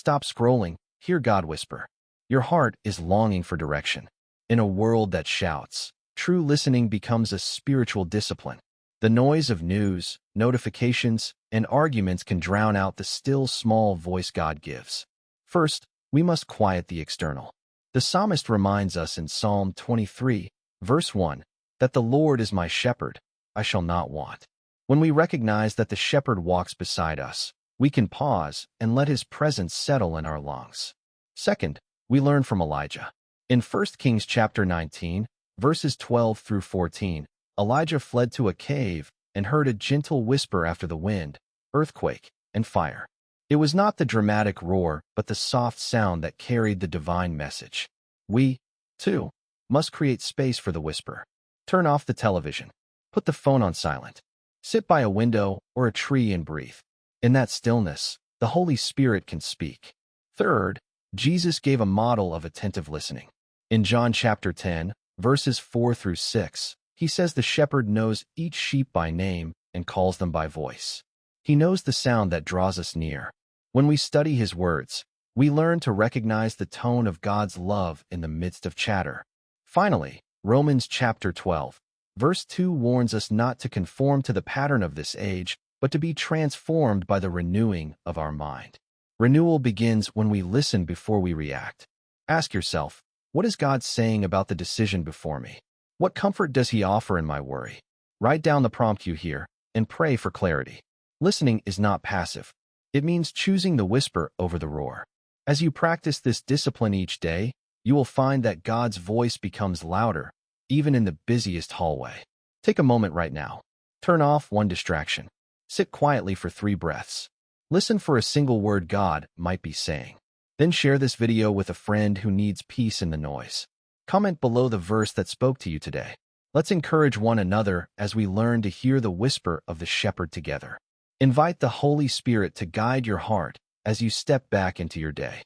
Stop scrolling, hear God whisper. Your heart is longing for direction. In a world that shouts, true listening becomes a spiritual discipline. The noise of news, notifications, and arguments can drown out the still small voice God gives. First, we must quiet the external. The psalmist reminds us in Psalm 23, verse 1, that the Lord is my shepherd, I shall not want. When we recognize that the shepherd walks beside us, we can pause and let his presence settle in our lungs. Second, we learn from Elijah. In 1 Kings chapter 19, verses 12 through 14, Elijah fled to a cave and heard a gentle whisper after the wind, earthquake, and fire. It was not the dramatic roar, but the soft sound that carried the divine message. We, too, must create space for the whisper. Turn off the television. Put the phone on silent. Sit by a window or a tree and breathe. In that stillness, the Holy Spirit can speak. Third, Jesus gave a model of attentive listening. In John chapter 10, verses 4 through 6, he says the shepherd knows each sheep by name and calls them by voice. He knows the sound that draws us near. When we study his words, we learn to recognize the tone of God's love in the midst of chatter. Finally, Romans chapter 12, verse 2 warns us not to conform to the pattern of this age, but to be transformed by the renewing of our mind. Renewal begins when we listen before we react. Ask yourself, what is God saying about the decision before me? What comfort does he offer in my worry? Write down the prompt you hear and pray for clarity. Listening is not passive. It means choosing the whisper over the roar. As you practice this discipline each day, you will find that God's voice becomes louder, even in the busiest hallway. Take a moment right now. Turn off one distraction. Sit quietly for 3 breaths. Listen for a single word God might be saying. Then share this video with a friend who needs peace in the noise. Comment below the verse that spoke to you today. Let's encourage one another as we learn to hear the whisper of the shepherd together. Invite the Holy Spirit to guide your heart as you step back into your day.